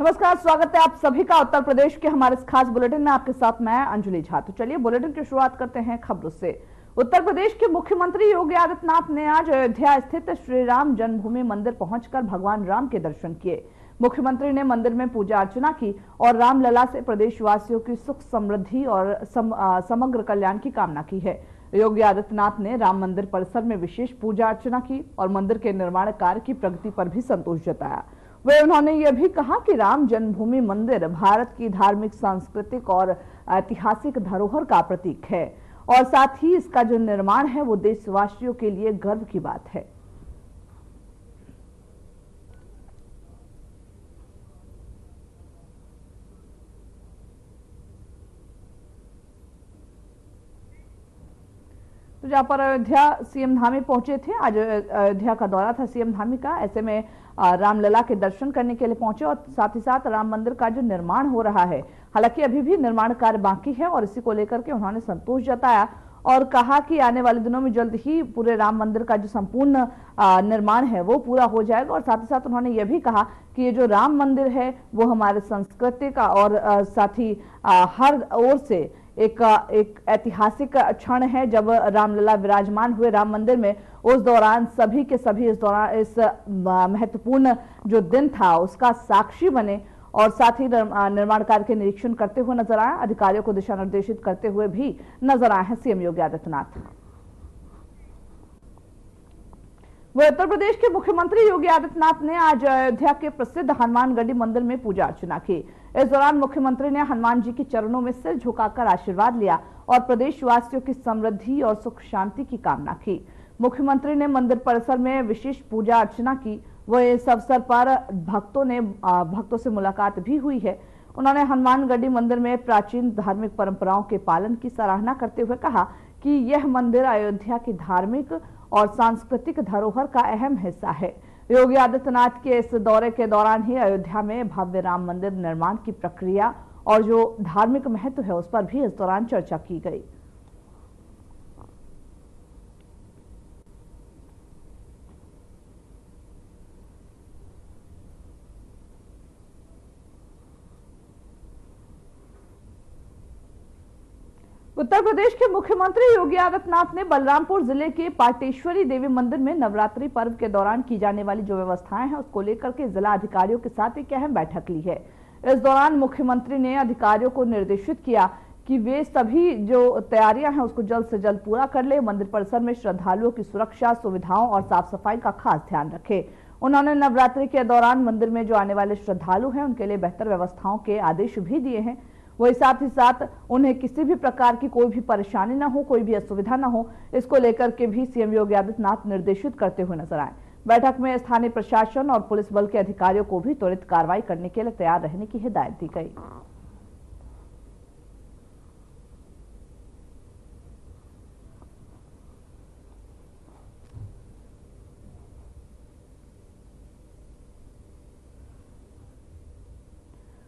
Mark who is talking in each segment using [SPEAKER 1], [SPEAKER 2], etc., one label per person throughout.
[SPEAKER 1] नमस्कार, स्वागत है आप सभी का उत्तर प्रदेश के हमारे इस खास बुलेटिन में। आपके साथ मैं अंजलि झा। तो चलिए बुलेटिन की शुरुआत करते हैं खबरों से। उत्तर प्रदेश के मुख्यमंत्री योगी आदित्यनाथ ने आज अयोध्या स्थित श्री राम जन्मभूमि मंदिर पहुंचकर भगवान राम के दर्शन किए। मुख्यमंत्री ने मंदिर में पूजा अर्चना की और रामलला से प्रदेशवासियों की सुख समृद्धि और समग्र कल्याण की कामना की है। योगी आदित्यनाथ ने राम मंदिर परिसर में विशेष पूजा अर्चना की और मंदिर के निर्माण कार्य की प्रगति पर भी संतोष जताया। उन्होंने यह भी कहा कि राम जन्मभूमि मंदिर भारत की धार्मिक, सांस्कृतिक और ऐतिहासिक धरोहर का प्रतीक है और साथ ही इसका जो निर्माण है वो देशवासियों के लिए गर्व की बात है। तो जहां पर अयोध्या सीएम धामी पहुंचे थे, आज अयोध्या का दौरा था सीएम धामी का। ऐसे में रामलला के दर्शन करने के लिए पहुंचे और साथ ही साथ राम मंदिर का जो निर्माण हो रहा है, हालांकि अभी भी निर्माण कार्य बाकी है और इसी को लेकर के उन्होंने संतोष जताया और कहा कि आने वाले दिनों में जल्द ही पूरे राम मंदिर का जो संपूर्ण निर्माण है वो पूरा हो जाएगा। और साथ ही साथ उन्होंने ये भी कहा कि ये जो राम मंदिर है वो हमारे संस्कृति का और साथ ही हर ओर से एक ऐतिहासिक क्षण है जब रामलला विराजमान हुए राम मंदिर में। उस दौरान सभी के सभी इस महत्वपूर्ण जो दिन था उसका साक्षी बने और साथ ही निर्माण कार्य के निरीक्षण करते हुए नजर आए, अधिकारियों को दिशा निर्देशित करते हुए भी नजर आए हैं सीएम योगी आदित्यनाथ। वह उत्तर प्रदेश के मुख्यमंत्री योगी आदित्यनाथ ने आज अयोध्या के प्रसिद्ध हनुमानगढ़ी मंदिर में पूजा अर्चना की। इस दौरान मुख्यमंत्री ने हनुमान जी के चरणों में सिर झुकाकर आशीर्वाद लिया और प्रदेशवासियों की समृद्धि और सुख शांति की कामना की। मुख्यमंत्री ने मंदिर परिसर में विशेष पूजा अर्चना की। वह इस अवसर पर भक्तों से मुलाकात भी हुई है। उन्होंने हनुमानगढ़ी मंदिर में प्राचीन धार्मिक परंपराओं के पालन की सराहना करते हुए कहा कि यह मंदिर अयोध्या की धार्मिक और सांस्कृतिक धरोहर का अहम हिस्सा है। योगी आदित्यनाथ के इस दौरे के दौरान ही अयोध्या में भव्य राम मंदिर निर्माण की प्रक्रिया और जो धार्मिक महत्व है उस पर भी इस दौरान चर्चा की गई। उत्तर प्रदेश के मुख्यमंत्री योगी आदित्यनाथ ने बलरामपुर जिले के पाटेश्वरी देवी मंदिर में नवरात्रि पर्व के दौरान की जाने वाली जो व्यवस्थाएं हैं उसको लेकर के जिला अधिकारियों के साथ एक अहम बैठक ली है। इस दौरान मुख्यमंत्री ने अधिकारियों को निर्देशित किया कि वे सभी जो तैयारियां हैं उसको जल्द से जल्द पूरा कर ले। मंदिर परिसर में श्रद्धालुओं की सुरक्षा, सुविधाओं और साफ सफाई का खास ध्यान रखे। उन्होंने नवरात्रि के दौरान मंदिर में जो आने वाले श्रद्धालु हैं उनके लिए बेहतर व्यवस्थाओं के आदेश भी दिए हैं। वही साथ ही साथ उन्हें किसी भी प्रकार की कोई भी परेशानी ना हो, कोई भी असुविधा ना हो, इसको लेकर के भी सीएम योगी आदित्यनाथ निर्देशित करते हुए नजर आए। बैठक में स्थानीय प्रशासन और पुलिस बल के अधिकारियों को भी त्वरित कार्रवाई करने के लिए तैयार रहने की हिदायत दी गई।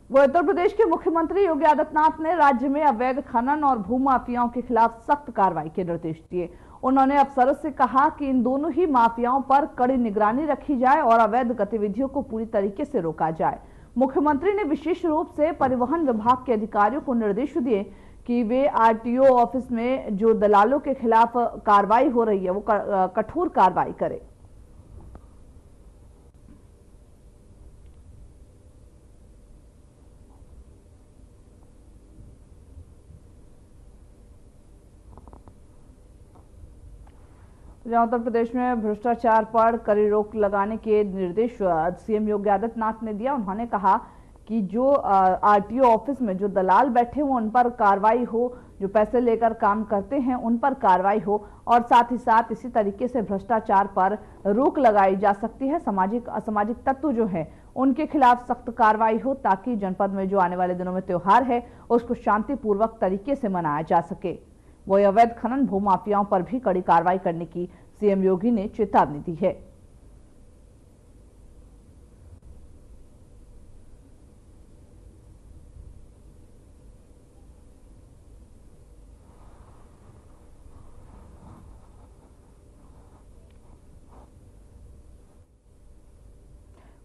[SPEAKER 1] वह उत्तर प्रदेश के मुख्यमंत्री योगी आदित्यनाथ ने राज्य में अवैध खनन और भूमाफियाओं के खिलाफ सख्त कार्रवाई के निर्देश दिए। उन्होंने अफसरों से कहा कि इन दोनों ही माफियाओं पर कड़ी निगरानी रखी जाए और अवैध गतिविधियों को पूरी तरीके से रोका जाए। मुख्यमंत्री ने विशेष रूप से परिवहन विभाग के अधिकारियों को निर्देश दिए कि वे आरटीओ ऑफिस में जो दलालों के खिलाफ कार्रवाई हो रही है वो कठोर कार्रवाई करें। जहां उत्तर प्रदेश में भ्रष्टाचार पर कड़ी रोक लगाने के निर्देश सीएम योगी आदित्यनाथ ने दिया। उन्होंने कहा कि जो आरटीओ ऑफिस में जो दलाल बैठे हो उन पर कार्रवाई हो, जो पैसे लेकर काम करते हैं उन पर कार्रवाई हो और साथ ही साथ इसी तरीके से भ्रष्टाचार पर रोक लगाई जा सकती है। सामाजिक असामाजिक तत्व जो है उनके खिलाफ सख्त कार्रवाई हो ताकि जनपद में जो आने वाले दिनों में त्योहार है उसको शांतिपूर्वक तरीके से मनाया जा सके। वही अवैध खनन भूमाफियाओं पर भी कड़ी कार्रवाई करने की सीएम योगी ने चेतावनी दी है।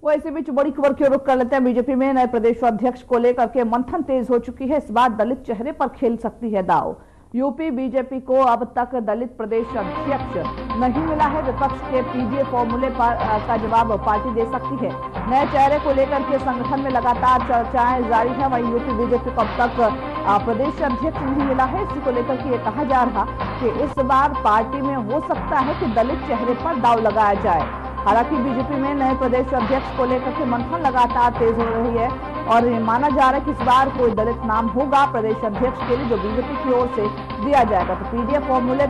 [SPEAKER 1] वो इसी बीच बड़ी खबर की रुख कर लेते हैं। बीजेपी में नए प्रदेश अध्यक्ष को लेकर के मंथन तेज हो चुकी है। इस बार दलित चेहरे पर खेल सकती है दांव। यूपी बीजेपी को अब तक दलित प्रदेश अध्यक्ष नहीं मिला है। विपक्ष के पीडीए फॉर्मूले का जवाब पार्टी दे सकती है। नए चेहरे को लेकर के संगठन में लगातार चर्चाएं जारी है। वहीं यूपी बीजेपी को अब तक प्रदेश अध्यक्ष नहीं मिला है। इसी को लेकर के ये कहा जा रहा कि इस बार पार्टी में हो सकता है कि दलित चेहरे पर दांव लगाया जाए। हालांकि बीजेपी में नए प्रदेश अध्यक्ष को लेकर के मंथन लगातार तेज हो रही है और ये माना जा रहा है कि इस बार कोई दलित नाम होगा प्रदेश अध्यक्ष के लिए जो बीजेपी की ओर से दिया जाएगा। तो पीडीए फॉर्मूले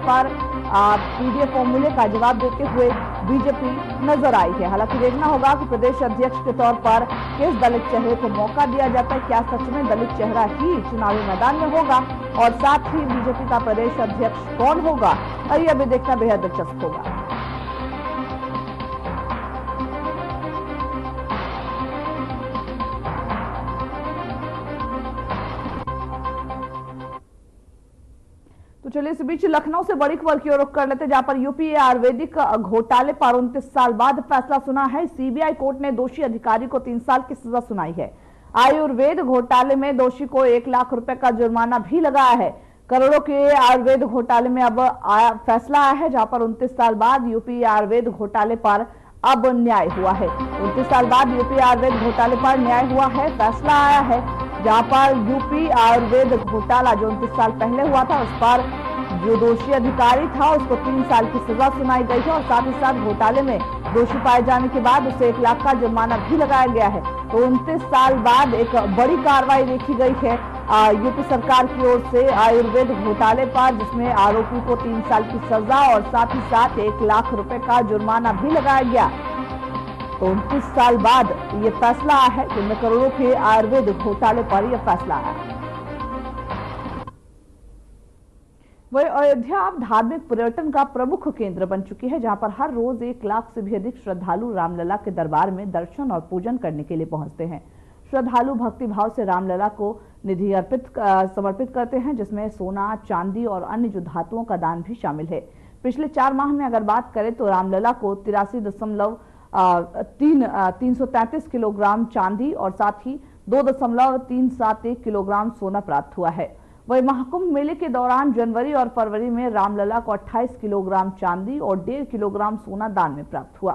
[SPEAKER 1] का जवाब देते हुए बीजेपी नजर आई है। हालांकि देखना होगा कि प्रदेश अध्यक्ष के तौर पर किस दलित चेहरे को मौका दिया जाता है। क्या सच में दलित चेहरा ही चुनावी मैदान में होगा और साथ ही बीजेपी का प्रदेश अध्यक्ष कौन होगा, ये अभी देखना बेहद दिलचस्प होगा। तो चलिए इस बीच लखनऊ से बड़ी खबर की ओर रुख कर लेते हैं, जहां पर यूपी आयुर्वेदिक घोटाले पर 29 साल बाद फैसला सुना है। सीबीआई कोर्ट ने दोषी अधिकारी को 3 साल की सजा सुनाई है। आयुर्वेद घोटाले में दोषी को 1 लाख रुपए का जुर्माना भी लगाया है। करोड़ों के आयुर्वेद घोटाले में अब फैसला आया है, जहां पर 29 साल बाद यूपी आयुर्वेद घोटाले पर अब न्याय हुआ है। 29 साल बाद यूपी आयुर्वेद घोटाले पर न्याय हुआ है, फैसला आया है, जहां पर यूपी आयुर्वेद घोटाला जो 29 साल पहले हुआ था उस पर जो दोषी अधिकारी था उसको 3 साल की सजा सुनाई गई है और साथ ही साथ घोटाले में दोषी पाए जाने के बाद उसे 1 लाख का जुर्माना भी लगाया गया है। तो 29 साल बाद एक बड़ी कार्रवाई देखी गई है यूपी सरकार की ओर से आयुर्वेद घोटाले पर, जिसमें आरोपी को 3 साल की सजा और साथ ही साथ 1 लाख रुपए का जुर्माना भी लगाया गया। तो 29 साल बाद ये फैसला आया है, जिनमें करोड़ों के आयुर्वेद घोटाले पर यह फैसला आया। वही अयोध्या अब धार्मिक पर्यटन का प्रमुख केंद्र बन चुकी है, जहां पर हर रोज 1 लाख से भी अधिक श्रद्धालु रामलला के दरबार में दर्शन और पूजन करने के लिए पहुंचते हैं। श्रद्धालु भक्ति भाव से रामलला को निधि समर्पित करते हैं, जिसमें सोना, चांदी और अन्य जो धातुओं का दान भी शामिल है। पिछले 4 माह में अगर बात करें तो रामलला को 8333 किलोग्राम चांदी और साथ ही 2.371 किलोग्राम सोना प्राप्त हुआ है। वही महाकुंभ मेले के दौरान जनवरी और फरवरी में रामलला को 28 किलोग्राम चांदी और 1.5 किलोग्राम सोना दान में प्राप्त हुआ।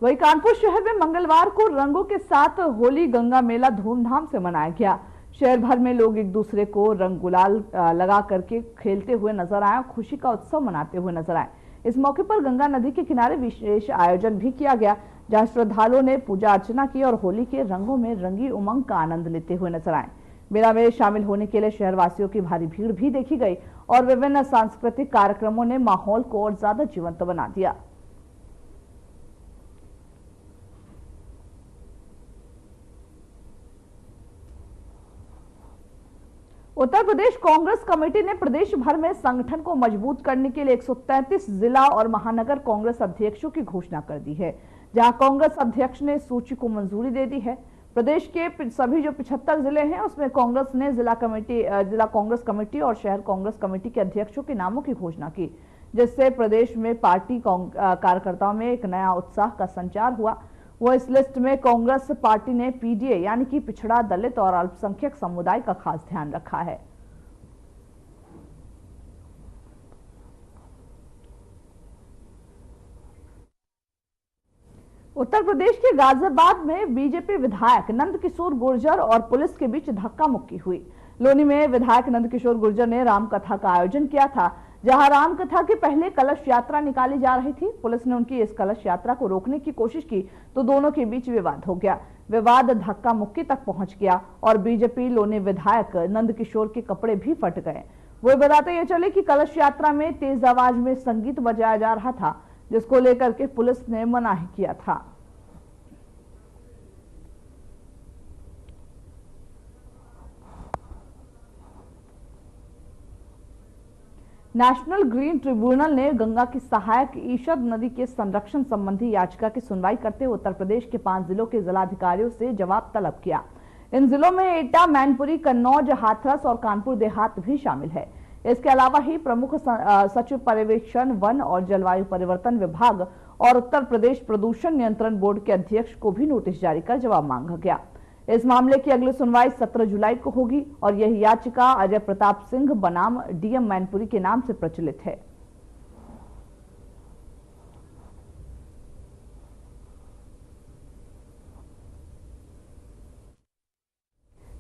[SPEAKER 1] वही कानपुर शहर में मंगलवार को रंगों के साथ होली गंगा मेला धूमधाम से मनाया गया। शहर भर में लोग एक दूसरे को रंग गुलाल लगा करके खेलते हुए नजर आए, खुशी का उत्सव मनाते हुए नजर आए। इस मौके पर गंगा नदी के किनारे विशेष आयोजन भी किया गया, जहां श्रद्धालुओं ने पूजा अर्चना की और होली के रंगों में रंगी उमंग का आनंद लेते हुए नजर आए। मेला में शामिल होने के लिए शहरवासियों की भारी भीड़ भी देखी गई और विभिन्न सांस्कृतिक कार्यक्रमों ने माहौल को और ज्यादा जीवंत बना दिया। उत्तर प्रदेश कांग्रेस कमेटी ने प्रदेश भर में संगठन को मजबूत करने के लिए 133 जिला और महानगर कांग्रेस अध्यक्षों की घोषणा कर दी है, जहां कांग्रेस अध्यक्ष ने सूची को मंजूरी दे दी है। प्रदेश के सभी जो 75 जिले हैं उसमें कांग्रेस ने जिला कांग्रेस कमेटी और शहर कांग्रेस कमेटी के अध्यक्षों के नामों की घोषणा की, जिससे प्रदेश में पार्टी कार्यकर्ताओं में एक नया उत्साह का संचार हुआ। वो इस लिस्ट में कांग्रेस पार्टी ने पीडीए यानी कि पिछड़ा, दलित और अल्पसंख्यक समुदाय का खास ध्यान रखा है। उत्तर प्रदेश के गाजियाबाद में बीजेपी विधायक नंदकिशोर गुर्जर और पुलिस के बीच धक्का मुक्की हुई। लोनी में विधायक नंदकिशोर गुर्जर ने रामकथा का आयोजन किया था, जहां रामकथा के पहले कलश यात्रा निकाली जा रही थी। पुलिस ने उनकी इस कलश यात्रा को रोकने की कोशिश की तो दोनों के बीच विवाद हो गया। विवाद धक्का मुक्की तक पहुंच गया और बीजेपी लोनी विधायक नंदकिशोर के कपड़े भी फट गए। वो बताते ये चले कि कलश यात्रा में तेज आवाज में संगीत बजाया जा रहा था, जिसको लेकर के पुलिस ने मनाही किया था। नेशनल ग्रीन ट्रिब्यूनल ने गंगा की सहायक ईशद नदी के संरक्षण संबंधी याचिका की सुनवाई करते हुए उत्तर प्रदेश के 5 जिलों के जिलाधिकारियों से जवाब तलब किया। इन जिलों में एटा, मैनपुरी, कन्नौज, हाथरस और कानपुर देहात भी शामिल है। इसके अलावा ही प्रमुख सचिव पर्यवेक्षण, वन और जलवायु परिवर्तन विभाग और उत्तर प्रदेश प्रदूषण नियंत्रण बोर्ड के अध्यक्ष को भी नोटिस जारी कर जवाब मांगा गया। इस मामले की अगली सुनवाई 17 जुलाई को होगी और यह याचिका अजय प्रताप सिंह बनाम डीएम मैनपुरी के नाम से प्रचलित है।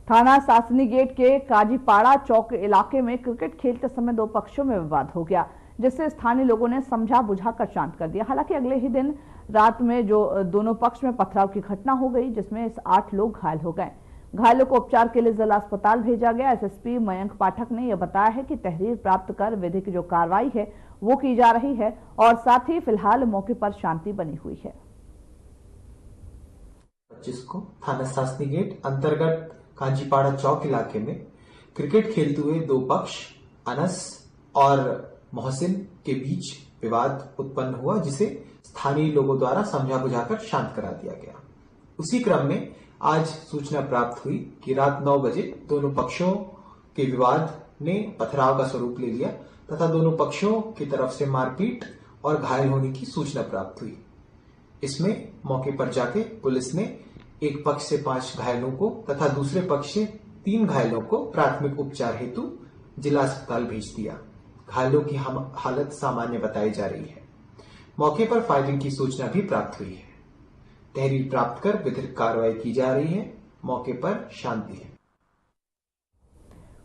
[SPEAKER 1] थाना सासनी गेट के काजीपाड़ा चौक इलाके में क्रिकेट खेलते समय दो पक्षों में विवाद हो गया, जिससे स्थानीय लोगों ने समझा बुझाकर शांत कर दिया। हालांकि अगले ही दिन रात में जो दोनों पक्ष में पथराव की घटना हो गई, जिसमें 8 लोग घायल हो गए। घायलों को उपचार के लिए जिला अस्पताल भेजा गया। एसएसपी मयंक पाठक ने यह बताया है कि तहरीर प्राप्त कर विधिक जो कार्रवाई है वो की जा रही है और साथ ही फिलहाल मौके पर शांति बनी हुई है।
[SPEAKER 2] 25 को थाना सासनी गेट अंतर्गत काजीपाड़ा चौक इलाके में क्रिकेट खेलते हुए दो पक्ष अनस और मोहसिन के बीच विवाद उत्पन्न हुआ, जिसे स्थानीय लोगों द्वारा समझा बुझाकर शांत करा दिया गया। उसी क्रम में आज सूचना प्राप्त हुई कि रात 9 बजे दोनों पक्षों के विवाद ने पथराव का स्वरूप ले लिया तथा दोनों पक्षों की तरफ से मारपीट और घायल होने की सूचना प्राप्त हुई। इसमें मौके पर जाके पुलिस ने एक पक्ष से 5 घायलों को तथा दूसरे पक्ष से 3 घायलों को प्राथमिक उपचार हेतु जिला अस्पताल भेज दिया। घायलों की हालत सामान्य बताई जा रही है। मौके पर फायरिंग की सूचना भी प्राप्त हुई है। तहरीर प्राप्त कर विधिक कार्रवाई की जा रही है। मौके पर शांति है।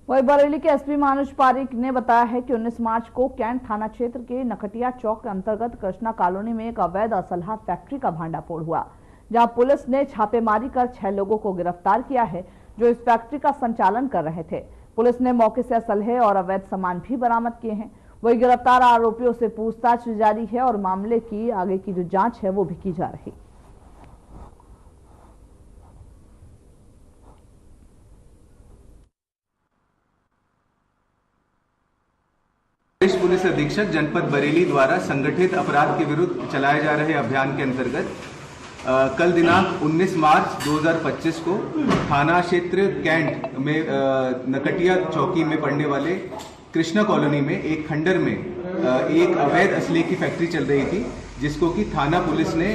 [SPEAKER 1] वही बरेली के एसपी मानुष पारिक ने बताया है कि 19 मार्च को कैंट थाना क्षेत्र के नकटिया चौक के अंतर्गत कृष्णा कॉलोनी में एक अवैध असलहा फैक्ट्री का भांडाफोड़ हुआ, जहां पुलिस ने छापेमारी कर 6 लोगों को गिरफ्तार किया है जो इस फैक्ट्री का संचालन कर रहे थे। पुलिस ने मौके से असलहे और अवैध सामान भी बरामद किए हैं। वही गिरफ्तार आरोपियों से पूछताछ जारी है और मामले की आगे की जो जांच है वो भी की जा रही।
[SPEAKER 3] पुलिस अधीक्षक जनपद बरेली द्वारा संगठित अपराध के विरुद्ध चलाए जा रहे अभियान के अंतर्गत कल दिनांक 19 मार्च 2025 को थाना क्षेत्र कैंट में नकटिया चौकी में पड़ने वाले कृष्णा कॉलोनी में एक खंडर में एक अवैध असले की फैक्ट्री चल रही थी, जिसको कि थाना पुलिस ने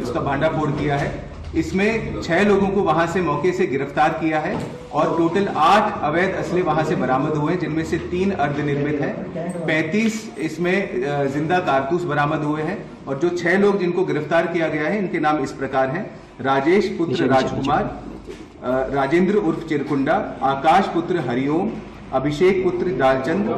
[SPEAKER 3] उसका भांडाफोड़ किया है। इसमें 6 लोगों को वहां से मौके से गिरफ्तार किया है और टोटल 8 अवैध असले वहां से बरामद हुए, जिनमें से 3 अर्धनिर्मित हैं। 35 इसमें जिंदा कारतूस बरामद हुए हैं और जो 6 लोग जिनको गिरफ्तार किया गया है इनके नाम इस प्रकार हैं: राजेश पुत्र राजकुमार, राजेंद्र उर्फ चिरकुंडा, आकाश पुत्र हरिओम, अभिषेक पुत्र दालचंद,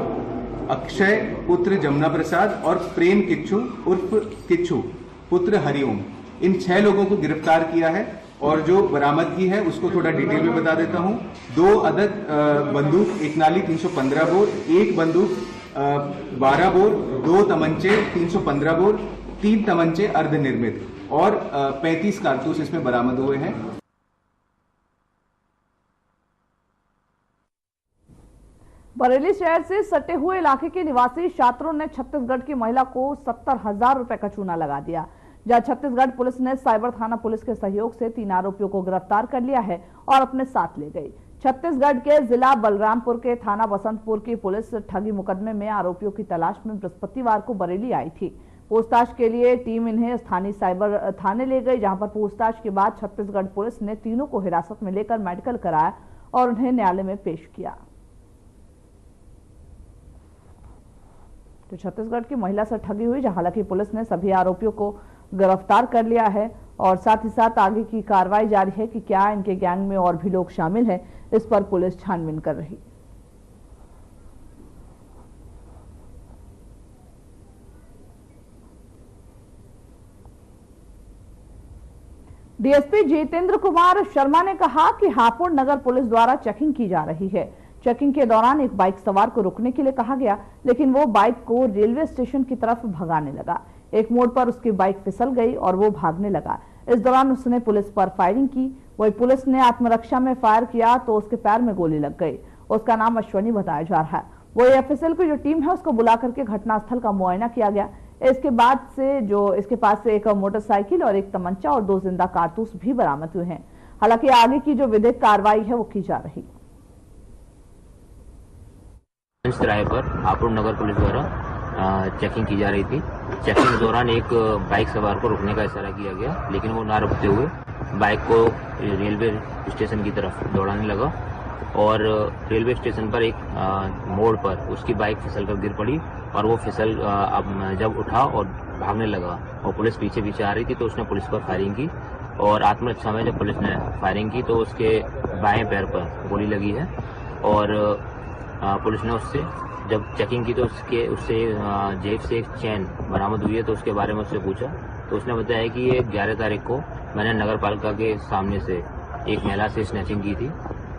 [SPEAKER 3] अक्षय पुत्र जमुना प्रसाद और प्रेम किच्चू उर्फ किच्चू पुत्र हरिओम। इन 6 लोगों को गिरफ्तार किया है और जो बरामदगी है उसको थोड़ा डिटेल में बता देता हूं। 2 अदद बंदूक, एक नाली 315 बोर, एक बंदूक 12 बोर, 2 तमंचे 315 बोर, 3 तमंचे अर्धनिर्मित और 35 कारतूस इसमें बरामद हुए हैं।
[SPEAKER 1] बरेली शहर से सटे हुए इलाके के निवासी छात्रों ने छत्तीसगढ़ की महिला को 70,000 रुपए का चूना लगा दिया, जहां छत्तीसगढ़ पुलिस ने साइबर थाना पुलिस के सहयोग से 3 आरोपियों को गिरफ्तार कर लिया है और अपने साथ ले गई। छत्तीसगढ़ के जिला बलरामपुर के थाना बसंतपुर की पुलिस ठगी मुकदमे में आरोपियों की तलाश में बृहस्पतिवार को बरेली आई थी। पूछताछ के लिए टीम इन्हें स्थानीय साइबर थाने ले गई, जहां पर पूछताछ के बाद छत्तीसगढ़ पुलिस ने तीनों को हिरासत में लेकर मेडिकल कराया और उन्हें न्यायालय में पेश किया। तो छत्तीसगढ़ की महिला से ठगी हुई, जहां हालांकि पुलिस ने सभी आरोपियों को गिरफ्तार कर लिया है और साथ ही साथ आगे की कार्रवाई जारी है कि क्या इनके गैंग में और भी लोग शामिल हैं, इस पर पुलिस छानबीन कर रही। डीएसपी जितेंद्र कुमार शर्मा ने कहा कि हापुड़ नगर पुलिस द्वारा चेकिंग की जा रही है। चेकिंग के दौरान एक बाइक सवार को रुकने के लिए कहा गया, लेकिन वो बाइक को रेलवे स्टेशन की तरफ भगाने लगा। एक मोड़ पर उसकी बाइक फिसल गई और वो भागने लगा। इस दौरान उसने पुलिस पर फायरिंग की। वही पुलिस ने आत्मरक्षा में फायर किया तो उसके पैर में गोली लग गई। उसका नाम अश्वनी बताया जा रहा है। वो एफएसएल की जो टीम है उसको बुला करके घटनास्थल का मुआयना किया गया। इसके बाद से जो इसके पास से एक मोटरसाइकिल और एक तमंचा और 2 जिंदा कारतूस भी बरामद हुए हैं। हालांकि आगे की जो विधिक कार्रवाई है वो की जा रही है।
[SPEAKER 4] किराए पर हापुड़ नगर पुलिस द्वारा चेकिंग की जा रही थी। चेकिंग के दौरान एक बाइक सवार को रुकने का इशारा किया गया, लेकिन वो ना रुकते हुए बाइक को रेलवे स्टेशन की तरफ दौड़ाने लगा और रेलवे स्टेशन पर एक मोड़ पर उसकी बाइक फिसल कर गिर पड़ी और वो फिसल जब उठा और भागने लगा और पुलिस पीछे पीछे आ रही थी तो उसने पुलिस पर फायरिंग की और आत्मरक्षा में जब पुलिस ने फायरिंग की तो उसके बाएं पैर पर गोली लगी है और पुलिस ने उससे जब चेकिंग की तो उससे जेब से एक चेन बरामद हुई है तो उसके बारे में उससे पूछा तो उसने बताया कि ये 11 तारीख को मैंने नगर पालिका के सामने से एक महिला से स्नैचिंग की थी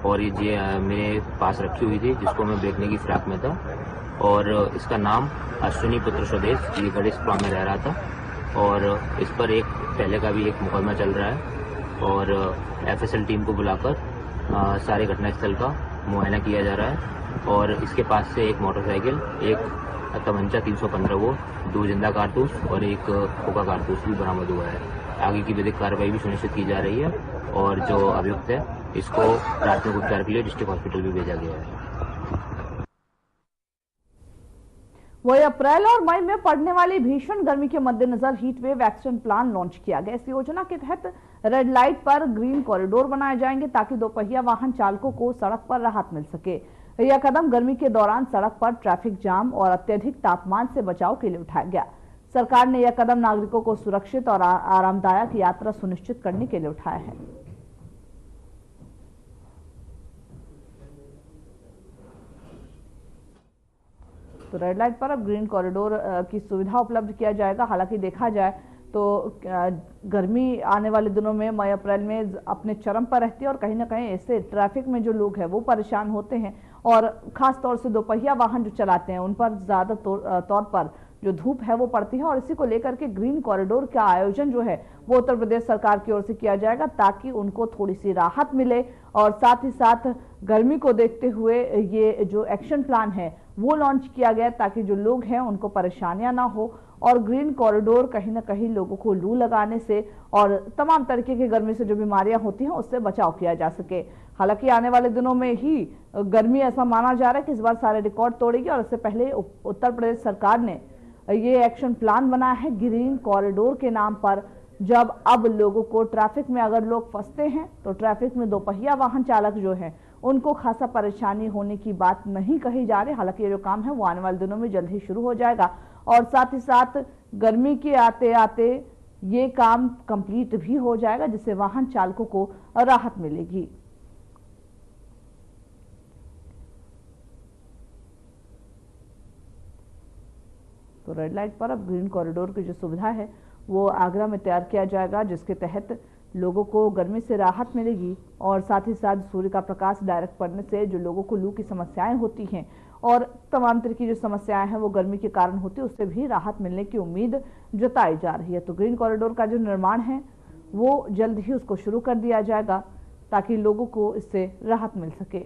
[SPEAKER 4] और ये मेरे पास रखी हुई थी जिसको मैं बेचने की फिराक में था और इसका नाम अश्विनी पुत्र स्वदेश, ये गणेशपुरा में रह रहा था और इस पर एक पहले का भी एक मुकदमा चल रहा है और FSL टीम को बुलाकर सारे घटनास्थल का मुआयना किया जा रहा है और इसके पास से एक मोटरसाइकिल, एक तमंचा 315 वो, 2 जिंदा कारतूस और एक खोखा कारतूस भी बरामद हुआ है। आगे की विधिक कार्रवाई भी सुनिश्चित की जा रही है और जो अभियुक्त है इसको प्राथमिक उपचार के लिए डिस्ट्रिक्ट हॉस्पिटल भी भेजा गया है।
[SPEAKER 1] वही अप्रैल और मई में पड़ने वाली भीषण गर्मी के मद्देनजर heat wave action plan launch किया गया। इस योजना के तहत रेड लाइट पर ग्रीन कॉरिडोर बनाए जाएंगे ताकि दोपहिया वाहन चालकों को सड़क पर राहत मिल सके। यह कदम गर्मी के दौरान सड़क पर ट्रैफिक जाम और अत्यधिक तापमान से बचाव के लिए उठाया गया। सरकार ने यह कदम नागरिकों को सुरक्षित और आरामदायक यात्रा सुनिश्चित करने के लिए उठाया है। तो रेड लाइट पर अब ग्रीन कॉरिडोर की सुविधा उपलब्ध किया जाएगा। हालांकि देखा जाए तो गर्मी आने वाले दिनों में मई अप्रैल में अपने चरम पर रहती है और कहीं ना कहीं ऐसे ट्रैफिक में जो लोग हैं वो परेशान होते हैं और खास तौर से दोपहिया वाहन जो चलाते हैं उन पर ज्यादा तौर पर जो धूप है वो पड़ती है और इसी को लेकर के ग्रीन कॉरिडोर का आयोजन जो है वो उत्तर प्रदेश सरकार की ओर से किया जाएगा ताकि उनको थोड़ी सी राहत मिले और साथ ही साथ गर्मी को देखते हुए ये जो एक्शन प्लान है वो लॉन्च किया गया ताकि जो लोग हैं उनको परेशानियां ना हो और ग्रीन कॉरिडोर कहीं ना कहीं लोगों को लू लगाने से और तमाम तरीके की गर्मी से जो बीमारियां होती हैं उससे बचाव किया जा सके। हालांकि आने वाले दिनों में ही गर्मी ऐसा माना जा रहा है कि इस बार सारे रिकॉर्ड तोड़ेगी और इससे पहले उत्तर प्रदेश सरकार ने ये एक्शन प्लान बनाया है ग्रीन कॉरिडोर के नाम पर। जब अब लोगों को ट्रैफिक में अगर लोग फंसते हैं तो ट्रैफिक में दोपहिया वाहन चालक जो है उनको खासा परेशानी होने की बात नहीं कही जा रही। हालांकि ये जो काम है वो आने वाले दिनों में जल्द ही शुरू हो जाएगा और साथ ही साथ गर्मी के आते आते ये काम कंप्लीट भी हो जाएगा जिससे वाहन चालकों को राहत मिलेगी। तो रेड लाइट पर अब ग्रीन कॉरिडोर की जो सुविधा है वो आगरा में तैयार किया जाएगा जिसके तहत लोगों को गर्मी से राहत मिलेगी और साथ ही साथ सूर्य का प्रकाश डायरेक्ट पड़ने से जो लोगों को लू की समस्याएं होती हैं और तमाम तरह की जो समस्याएं हैं वो गर्मी के कारण होती है उससे भी राहत मिलने की उम्मीद जताई जा रही है। तो ग्रीन कॉरिडोर का जो निर्माण है वो जल्द ही उसको शुरू कर दिया जाएगा ताकि लोगों को इससे राहत मिल सके।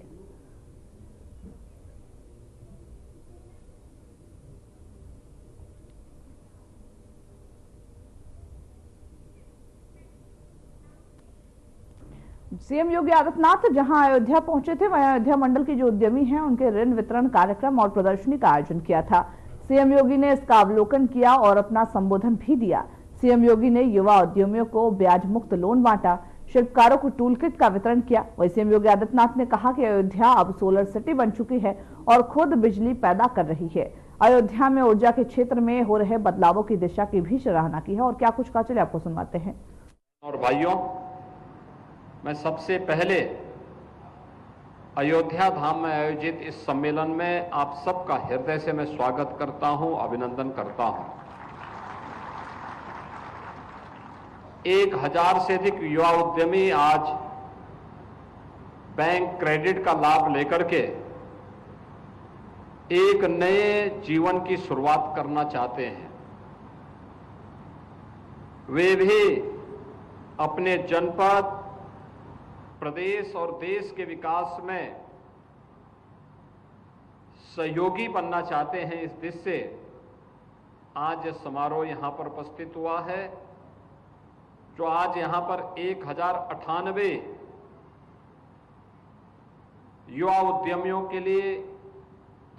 [SPEAKER 1] सीएम योगी आदित्यनाथ जहां अयोध्या पहुंचे थे वहीं अयोध्या मंडल के जो उद्यमी हैं उनके ऋण वितरण कार्यक्रम और प्रदर्शनी का आयोजन किया था। सीएम योगी ने इसका अवलोकन किया और अपना संबोधन भी दिया। सीएम योगी ने युवा उद्यमियों को ब्याज मुक्त लोन बांटा, शिल्पकारों को टूल किट का वितरण किया। वहीं सीएम योगी आदित्यनाथ ने कहा कि अयोध्या अब सोलर सिटी बन चुकी है और खुद बिजली पैदा कर रही है। अयोध्या में ऊर्जा के क्षेत्र में हो रहे बदलावों की दिशा की भी सराहना की है और क्या कुछ कहा चलिए आपको सुनवाते हैं।
[SPEAKER 5] और भाइयों, मैं सबसे पहले अयोध्या धाम में आयोजित इस सम्मेलन में आप सबका हृदय से मैं स्वागत करता हूं, अभिनंदन करता हूं। 1000 से अधिक युवा उद्यमी आज बैंक क्रेडिट का लाभ लेकर के एक नए जीवन की शुरुआत करना चाहते हैं। वे भी अपने जनपद, प्रदेश और देश के विकास में सहयोगी बनना चाहते हैं। इस देश से आज समारोह यहां पर उपस्थित हुआ है। जो आज यहां पर 1098 युवा उद्यमियों के लिए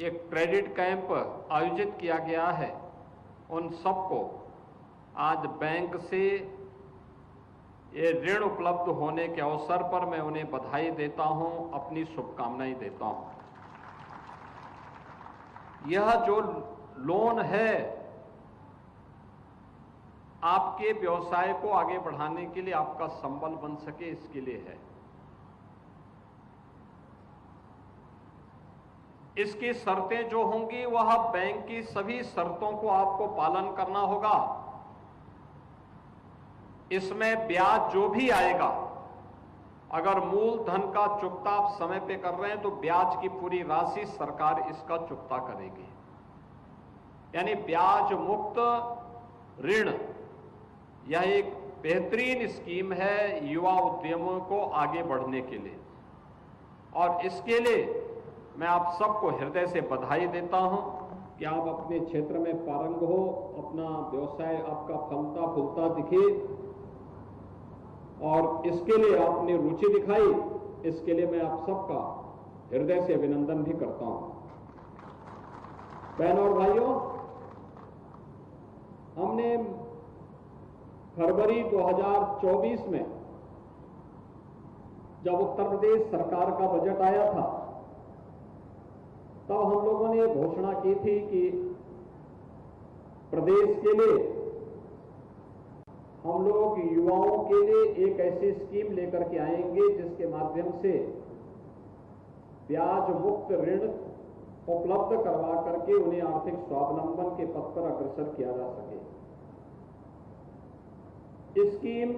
[SPEAKER 5] एक क्रेडिट कैंप आयोजित किया गया है। उन सबको आज बैंक से ये ऋण उपलब्ध होने के अवसर पर मैं उन्हें बधाई देता हूं, अपनी शुभकामनाएं देता हूं। यह जो लोन है आपके व्यवसाय को आगे बढ़ाने के लिए, आपका संबल बन सके, इसके लिए है। इसकी शर्तें जो होंगी वह बैंक की सभी शर्तों को आपको पालन करना होगा। इसमें ब्याज जो भी आएगा, अगर मूलधन का चुकता आप समय पे कर रहे हैं तो ब्याज की पूरी राशि सरकार इसका चुकता करेगी। यानी ब्याज मुक्त ऋण, यह एक बेहतरीन स्कीम है युवा उद्यमियों को आगे बढ़ने के लिए, और इसके लिए मैं आप सबको हृदय से बधाई देता हूं कि आप अपने क्षेत्र में पारंग हो, अपना व्यवसाय आपका फलता फूलता दिखे, और इसके लिए आपने रुचि दिखाई। इसके लिए मैं आप सबका हृदय से अभिनंदन भी करता हूं। बहनों और भाइयों, हमने फरवरी 2024 में जब उत्तर प्रदेश सरकार का बजट आया था, तब हम लोगों ने घोषणा की थी कि प्रदेश के लिए हम लोग युवाओं के लिए एक ऐसी स्कीम लेकर के आएंगे जिसके माध्यम से ब्याज मुक्त ऋण उपलब्ध करवा करके उन्हें आर्थिक स्वावलंबन के पथ पर अग्रसर किया जा सके। इस स्कीम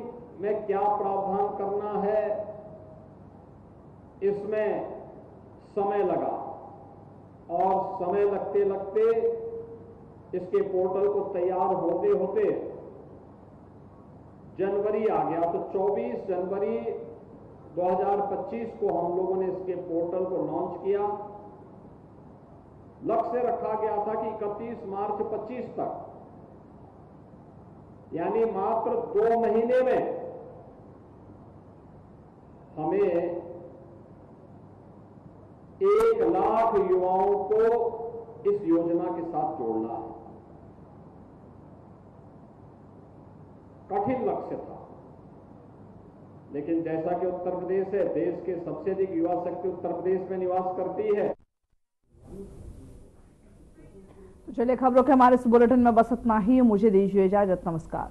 [SPEAKER 5] में क्या प्रावधान करना है, इसमें समय लगा, और समय लगते लगते इसके पोर्टल को तैयार होते होते जनवरी आ गया। तो 24 जनवरी 2025 को हम लोगों ने इसके पोर्टल को लॉन्च किया। लक्ष्य रखा गया था कि 31 मार्च 25 तक, यानी मात्र 2 महीने में हमें 1 लाख युवाओं को इस योजना के साथ जोड़ना है। कठिन लक्ष्य था, लेकिन जैसा कि उत्तर प्रदेश है, देश के सबसे अधिक युवा शक्ति उत्तर प्रदेश में निवास करती है।
[SPEAKER 1] तो चलिए, खबरों के हमारे इस बुलेटिन में बस इतना ही। मुझे दीजिए इजाजत। नमस्कार।